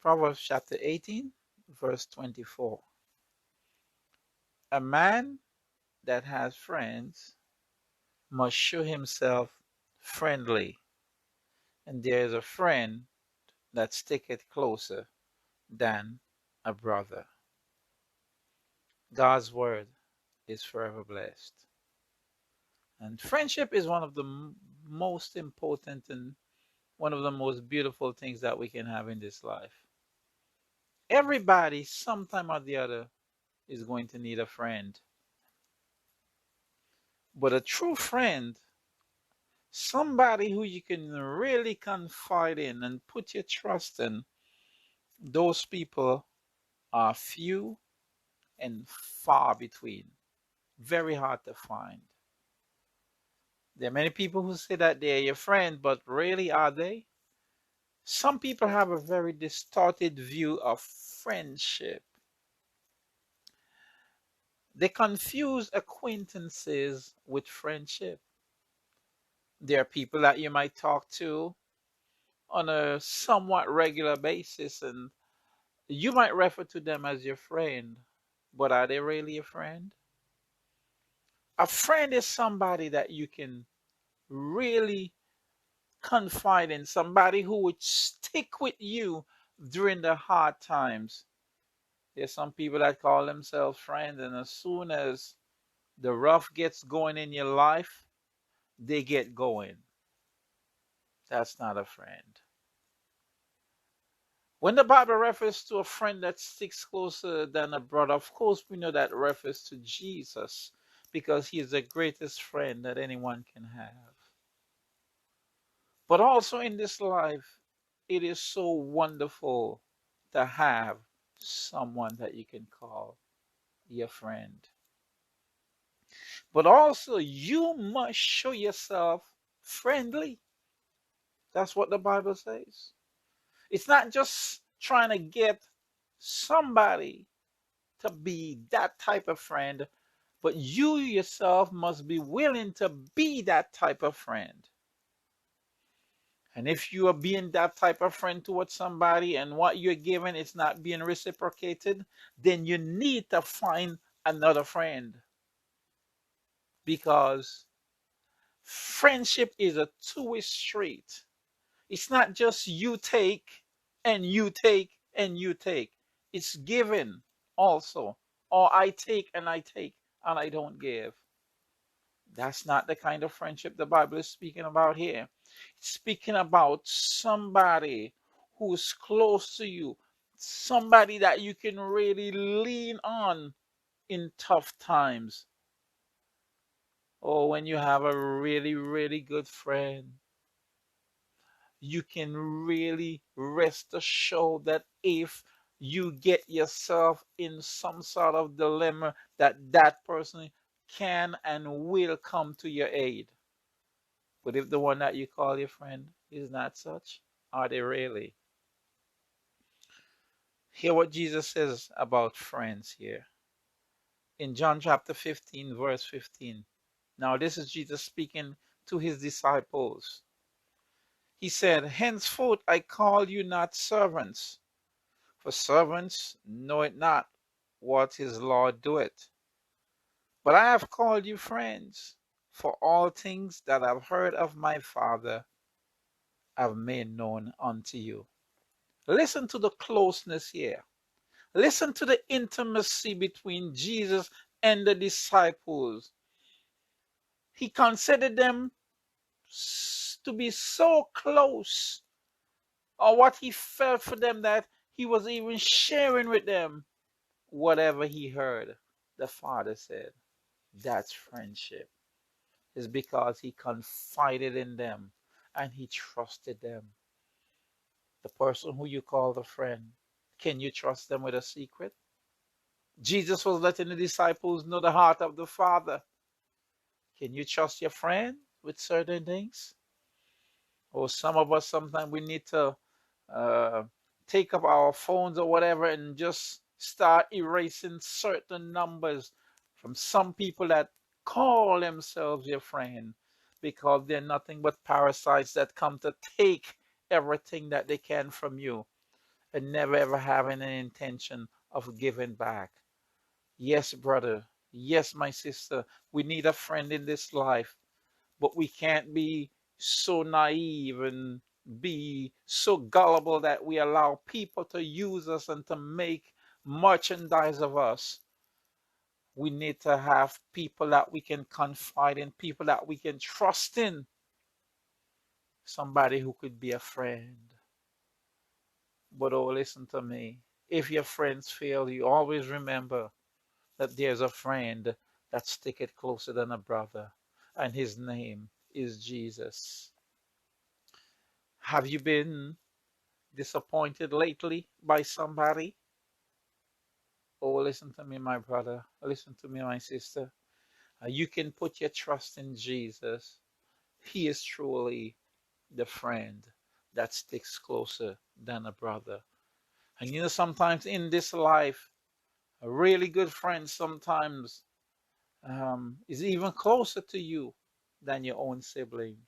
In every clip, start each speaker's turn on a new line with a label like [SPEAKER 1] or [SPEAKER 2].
[SPEAKER 1] Proverbs chapter 18, verse 24. A man that has friends must show himself friendly, and there is a friend that sticketh closer than a brother. God's word is forever blessed. And friendship is one of the most important and one of the most beautiful things that we can have in this life. Everybody, sometime or the other, is going to need a friend. But a true friend, somebody who you can really confide in and put your trust in, those people are few and far between. Very hard to find. There are many people who say that they're your friend, but really are they? Some people have a very distorted view of friendship. They confuse acquaintances with friendship. There are people that you might talk to on a somewhat regular basis, and you might refer to them as your friend, but are they really a friend? A friend is somebody that you can really confide in, somebody who would stick with you during the hard times. There's some people that call themselves friends, and as soon as the rough gets going in your life, they get going. That's not a friend. When the Bible refers to a friend that sticks closer than a brother, of course we know that refers to Jesus because he is the greatest friend that anyone can have. But also in this life, it is so wonderful to have someone that you can call your friend. But also, you must show yourself friendly. That's what the Bible says. It's not just trying to get somebody to be that type of friend, but you yourself must be willing to be that type of friend. And if you are being that type of friend towards somebody and what you're giving is not being reciprocated, then you need to find another friend because friendship is a two-way street. It's not just you take and you take and you take. It's given also. Or I take and I don't give. That's not the kind of friendship the Bible is speaking about here. It's speaking about somebody who's close to you, somebody that you can really lean on in tough times. Or when you have a really, really good friend, you can really rest assured that if you get yourself in some sort of dilemma, that that person can and will come to your aid. But if the one that you call your friend is not such, are they really? Hear what Jesus says about friends here. In John chapter 15, verse 15. Now, this is Jesus speaking to his disciples. He said, henceforth I call you not servants, for servants know it not what his Lord doeth. But I have called you friends, for all things that I've heard of my Father I've made known unto you. Listen to the closeness here. Listen to the intimacy between Jesus and the disciples. He considered them to be so close, or what he felt for them, that he was even sharing with them whatever he heard the Father said. That's friendship. It's because he confided in them and he trusted them. The person who you call a friend, can you trust them with a secret? Jesus was letting the disciples know the heart of the Father. Can you trust your friend with certain things? Or some of us, sometimes we need to uh, take up our phones or whatever and just start erasing certain numbers from some people that call themselves your friend, because they're nothing but parasites that come to take everything that they can from you. and never ever having an intention of giving back. Yes, brother. Yes, my sister. We need a friend in this life, but we can't be so naive and be so gullible that we allow people to use us and to make merchandise of us. We need to have people that we can confide in, people that we can trust in, somebody who could be a friend. But oh, listen to me. If your friends fail, you always remember that there's a friend that sticketh closer than a brother, and his name is Jesus. Have you been disappointed lately by somebody? Oh, listen to me, my brother. Listen to me, my sister. You can put your trust in Jesus. He is truly the friend that sticks closer than a brother. And you know, sometimes in this life, a really good friend sometimes is even closer to you than your own siblings.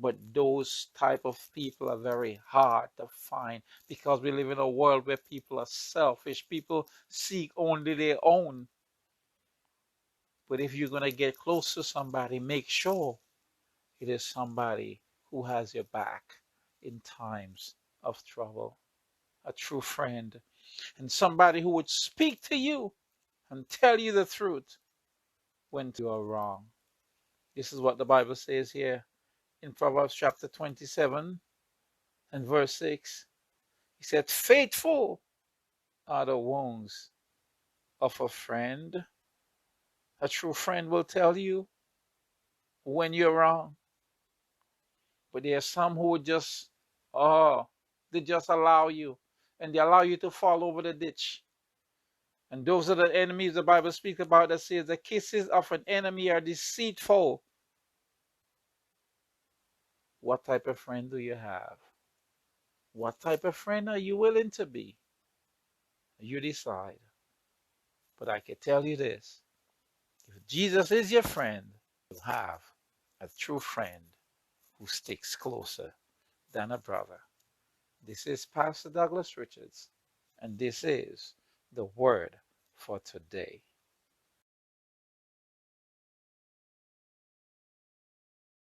[SPEAKER 1] But those type of people are very hard to find because we live in a world where people are selfish. People seek only their own. But if you're going to get close to somebody, make sure it is somebody who has your back in times of trouble. A true friend, and somebody who would speak to you and tell you the truth when you are wrong. This is what the Bible says here in Proverbs chapter 27 and verse 6. He said, faithful are the wounds of a friend. A true friend will tell you when you're wrong. But there are some who would just, they just allow you. And they allow you to fall over the ditch. And those are the enemies the Bible speaks about that says the kisses of an enemy are deceitful. What type of friend do you have? What type of friend are you willing to be? You decide. But I can tell you this. If Jesus is your friend, you have a true friend who sticks closer than a brother. This is Pastor Douglas Richards, and this is the word for today.